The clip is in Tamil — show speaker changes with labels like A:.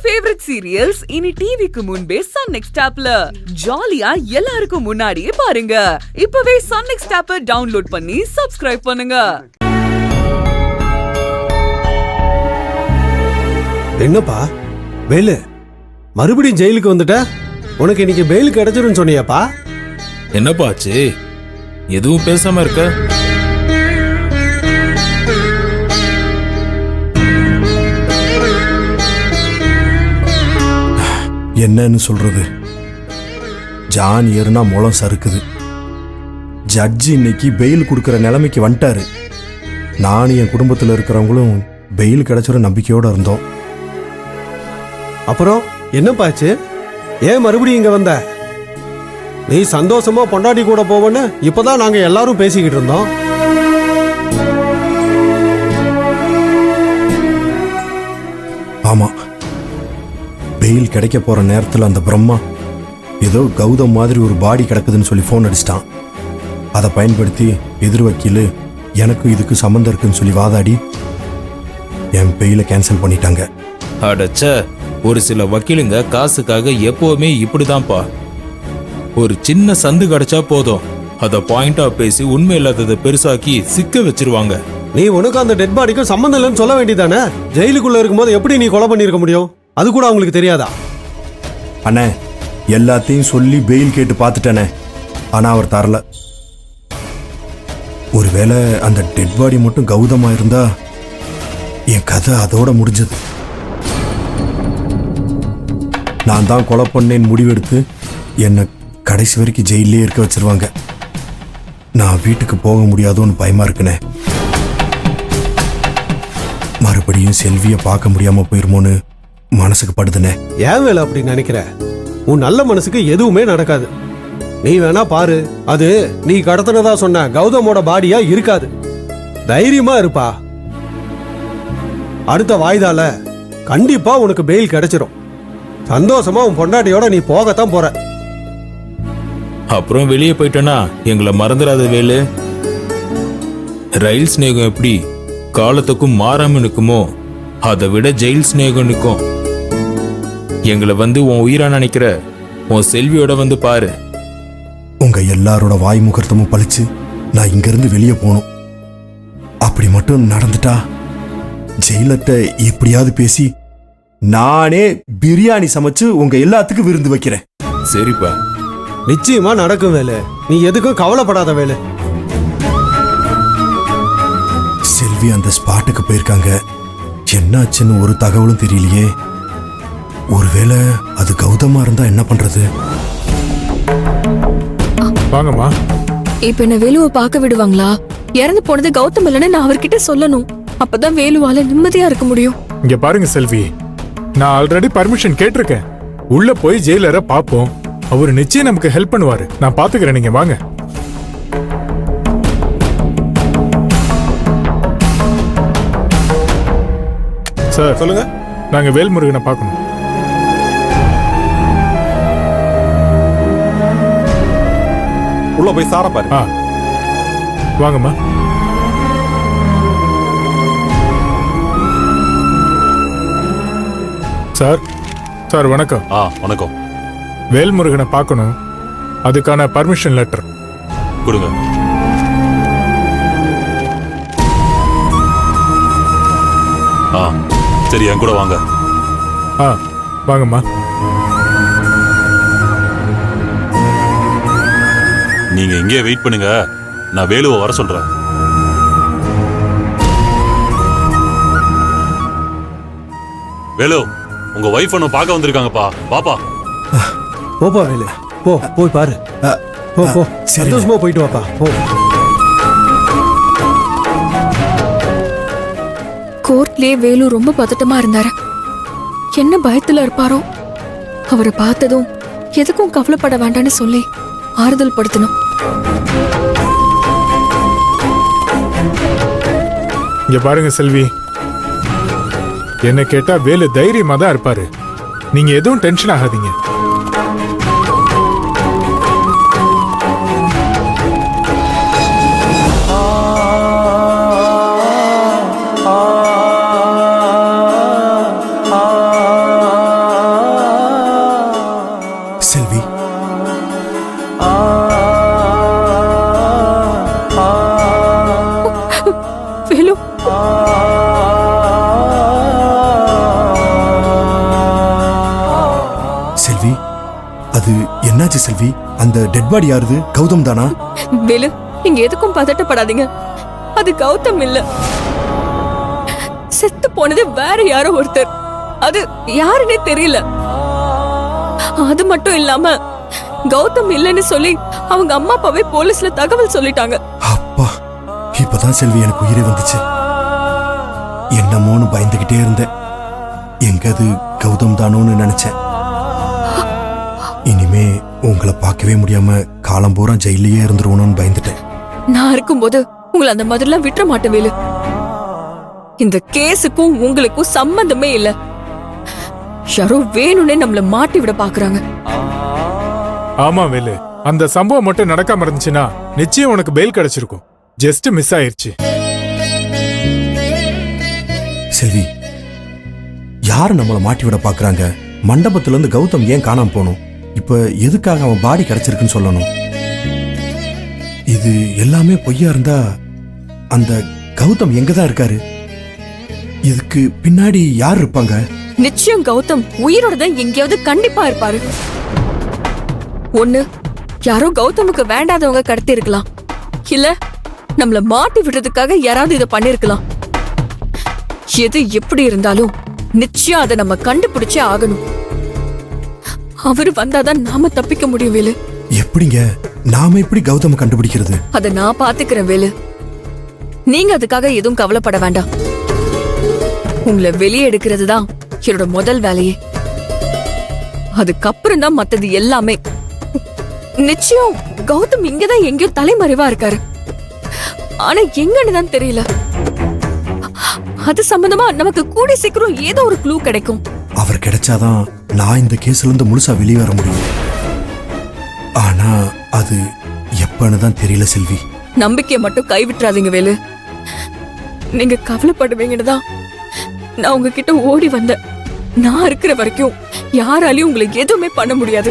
A: ஃபேவரட் சீரியல்ஸ் இனி டிவிக்கு முன்பே சன் நெக்ஸ்ட் ஆப்ல ஜாலியா எல்லாருக்கும் முன்னாடியே பாருங்க. இப்பவே சன் நெக்ஸ்ட் ஆப்பை டவுன்லோட் பண்ணி சப்ஸ்கிரைப் பண்ணுங்க.
B: என்னப்பா வேலு, மறுபடியும் ஜெயிலுக்கு வந்துட்ட? உனக்கு இன்னைக்கு பெயில் கிடைச்சிருன்னு சொன்னியாப்பா?
C: என்னப்பா ஆச்சு? எதுவும் பேசாம இருக்க?
D: என்னன்னு சொல்றது, ஜான் ஏறுனா முளம் சறுக்குது. ஜட்ஜி இன்னைக்கு பெயில் கொடுக்கற நிலைமைக்கு வந்துட்டாரு. நானும் என் குடும்பத்தில் இருக்கிறவங்களும் பெயில் கிடைச்சிட நம்பிக்கையோட இருந்தோம்.
B: அப்புறம் என்னப்பாச்சு? ஏன் மறுபடியும் இங்க வந்த? நீ சந்தோஷமா பொண்டாட்டி கூட போவன்னு இப்பதான் நாங்க எல்லாரும் பேசிக்கிட்டு இருந்தோம்.
D: ஆமா, பெயில் கிடைக்க போற நேரத்தில் அந்த பிரம்மா ஏதோ கௌதம் மாதிரி ஒரு பாடி கிடக்குதுன்னு சொல்லி ஃபோன் அடிச்சிட்டான். அதை பயன்படுத்தி எதிர் வக்கீல் எனக்கும் இதுக்கு சம்மந்தம் இருக்குன்னு சொல்லி வாதாடி என் பெயிலை கேன்சல் பண்ணிட்டாங்க.
C: அடச்ச, ஒரு சில வக்கீலுங்க காசுக்காக எப்பவுமே இப்படிதான்ப்பா. ஒரு சின்ன சந்து கிடைச்சா போதும், அதை பாயிண்டா பேசி உண்மை இல்லாததை பெருசாக்கி சிக்க வச்சிருவாங்க.
B: நீ உனக்கு அந்த டெட் பாடிக்கும் சம்மந்தம் இல்லைன்னு சொல்ல வேண்டியதானே? ஜெயிலுக்குள்ள இருக்கும்போது எப்படி நீ கொலை பண்ணிருக்க முடியும்? அது கூட அவங்களுக்கு தெரியாதா?
D: அண்ணே, எல்லாத்தையும் சொல்லி பெயில் கேட்டு பார்த்துட்டேனே, ஆனா அவர் தரல. ஒருவேளை அந்த டெட் பாடி மட்டும் கௌதமா இருந்தா என் கதை அதோட முடிஞ்சது. நான் தான் கொலை பண்ணேன்னு முடிவெடுத்து என்னை கடைசி வரைக்கும் ஜெயிலே இருக்க வச்சிருவாங்க. நான் வீட்டுக்கு போக முடியாதோன்னு பயமா இருக்குனே. மறுபடியும் செல்வியை பார்க்க முடியாம போயிருமோன்னு மனசுக்கு படுதுனே.
B: ஏன் வேலை அப்படி நினைக்கிற? உன் நல்ல மனசுக்கு எதுவுமே நடக்காது. நீ வேணா பாரு, அது நீ கடத்தினதா சொன்ன கௌதமோட பாடியா இருக்காது. தைரியமா இருப்பா. அடுத்த வாய்தால கண்டிப்பா உனக்கு பெயில் கிடைச்சிரும். சந்தோஷமா உன் பொண்டாட்டியோட நீ போகத்தான் போற.
C: அப்புறம் வெளியே போயிட்டேன்னா எங்களை மறந்துடாத வேலு. ரயில் ஸ்நேகம் எப்படி காலத்துக்கும் மாறாம நிற்குமோ, அதை விட ஜெயில் ஸ்நேகம் நிற்கும். எங்களை வந்து உன் உயிரா நினைக்கிற உன் செல்வியோட வந்து பாரு.
D: உங்க எல்லாரோட வாய் முகூர்த்தமும் பழிச்சு நான் இங்கிருந்து வெளியே போகணும். அப்படி மட்டும் நடந்துட்டா ஜெயிலர்ட்ட எப்படியாவது பேசி நானே பிரியாணி சமைச்சு உங்க எல்லாத்துக்கும் விருந்து வைக்கிறேன்.
C: சரிப்பா,
B: நிச்சயமா நடக்கும் வேலு. நீ எதுக்கும் கவலைப்படாத வேலு.
D: செல்வி அந்த ஸ்பாட்டுக்கு போயிருக்காங்க. என்னாச்சுன்னு ஒரு தகவலும் தெரியலையே. ஒருவேளை அது கௌதமா இருந்தா என்ன பண்றது?
E: வாங்கம்மா.
F: இப்ப என்ன வேலுவை பார்க்க விடுவாங்களா? இறந்து போனது கௌதம் இல்லைன்னு நான் அவர்கிட்ட சொல்லணும். அப்பதான் வேலுவால நிம்மதியா இருக்க முடியும்.
E: இங்க பாருங்க செல்வி, நான் ஆல்ரெடி பர்மிஷன் கேட்டிருக்கேன். உள்ள போய் ஜெயிலரை பாப்போம். அவரு நிச்சயம் நமக்கு ஹெல்ப் பண்ணுவாரு. நான் பாத்துக்கிறேன், நீங்க வாங்க. சார்
G: சொல்லுங்க.
E: நாங்க வேல்முருகனை பார்க்கணும்.
G: உள்ள போய் சார பாரு.
E: வாங்கம்மா. சார் சார் வணக்கம்.
G: வணக்கம்.
E: வேல்முருகனை பார்க்கணும். அதுக்கான பர்மிஷன் லெட்டர்
G: கொடுங்க. சரி, என் கூட வாங்க.
E: வாங்கம்மா.
G: நீங்க இங்கே வெயிட் பண்ணுங்க, நான் வேலுவை வர சொல்றேன். வேலு, உங்க வைஃப் ஒன்னு பார்க்க வந்திருக்காங்கப்பா. பாப்பா.
B: போப்பா வேலு, போ போய் பாரு. போ போ, சந்தோஷமா போயிட்டு வாப்பா. போ.
F: கோர்ட்லயே வேலு ரொம்ப பதட்டமா இருந்தாரு. என்ன பயத்துல இருப்பாரோ? அவரை பார்த்ததும் எதுக்கும் கவலைப்பட வேண்டாம்னு சொல்லி ஆறுதல் படுத்தணும்.
E: இங்க பாருங்க செல்வி, என்ன கேட்டா வேலு தைரியமா தான் இருப்பாரு. நீங்க எதுவும் டென்ஷன் ஆகாதீங்க.
D: அது என்னாச்சு செல்வி? அந்த டெட் பாடி யாருது? கௌதம் தானா?
F: வேலு, நீங்க எதுக்கும் பதட்டப்படாதீங்க. அது கௌதம் இல்ல, செத்து போனது வேற யாரோ ஒருத்தர். அது யாருன்னே தெரியல. அது மட்டும் இல்லாம கௌதம் இல்லைன்னு சொல்லி அவங்க அம்மா அப்பாவே போலீஸ்ல தகவல் சொல்லிட்டாங்க.
D: அப்பா, இப்பதான் செல்வி எனக்கு உயிரே வந்துச்சு. என்னமோன்னு பயந்துகிட்டே இருந்தேன். எங்க அது கௌதம் தானோன்னு நினைச்சேன். இனிமே உங்களை பார்க்கவே முடியாம காலம் பூரா ஜெயிலேயே இருந்துருவணும்னு பயந்துட்டேன்.
F: நான் இருக்கும்போது உங்களை அந்த மாதிரிலாம் விட்டுற மாட்டேன் வேலு. இந்த கேஸுக்கும் உங்களுக்கும் சம்பந்தமே இல்ல. யாரோ வேணும்னே நம்மள மாட்டி விட பாக்குறாங்க.
E: ஆமா வேலு, அந்த சம்பவம் மட்டும் நடக்காம இருந்துச்சுன்னா நிச்சயம் உனக்கு பெயில் கிடைச்சிருக்கும். ஜஸ்ட் மிஸ் ஆயிருச்சு.
D: செல்வி, யாரு நம்மள மாட்டி விட பாக்குறாங்க? மண்டபத்துல இருந்து கௌதம் ஏன் காணாம போகணும்? இப்ப எதுக்காக அவன் பாடி கிடைச்சிருக்குன்னு சொல்லணும்? இது எல்லாமே பொய்யா இருந்தா அந்த கௌதம் எங்கதான் இருக்காரு? இதுக்கு பின்னாடி யார் இருப்பாங்க?
F: நிச்சயம் கௌதம் உயிரோட தான் எங்கேயாவது கண்டிப்பா இருப்பாரு. ஒண்ணு, யாரோ கௌதமுக்கு வேண்டாதவங்க கடத்தி இருக்கலாம். இல்ல நம்மள மாட்டி விடுறதுக்காக யாராவது இதை பண்ணிருக்கலாம். எது எப்படி இருந்தாலும் நிச்சயம் அதை நம்ம கண்டுபிடிச்சே ஆகணும். அவரு வந்தாதான் நாம தப்பிக்க முடியும் வேலு.
D: எப்படிங்க? நாம எப்படி கௌதம கண்டுபிடிக்கிறது?
F: அத நான் பாத்துக்கிறேன் வேலு. நீங்க அதுக்காக எதுவும் கவலைப்பட வேண்டாம். உங்களை வெளியே எடுக்கிறது தான் என்னோட முதல் வேலையே. அதுக்கப்புறம் தான் மத்தது எல்லாமே. நிச்சயம் கௌதம் இங்கதான் எங்கேயோ தலைமறைவா இருக்காரு. ஆனா எங்கன்னு தான் தெரியல. அது சம்பந்தமா நமக்கு கூடி சீக்கிரம் ஏதோ ஒரு க்ளூ கிடைக்கும்.
D: அவர் கிடைச்சாதான் நான் இந்த கேஸ்ல இருந்து முழுசா வெளியே வர முடியும். ஆனா அது எப்பன்னு தான் தெரியல செல்வி.
F: நம்பிக்கையை மட்டும் கைவிட்டுறாதீங்க வேலு. நீங்க கவலைப்படுவீங்கன்னு தான் நான் உங்ககிட்ட ஓடி வந்தேன். நான் இருக்கிற வரைக்கும் யாராலையும் உங்களுக்கு எதுவுமே பண்ண முடியாது.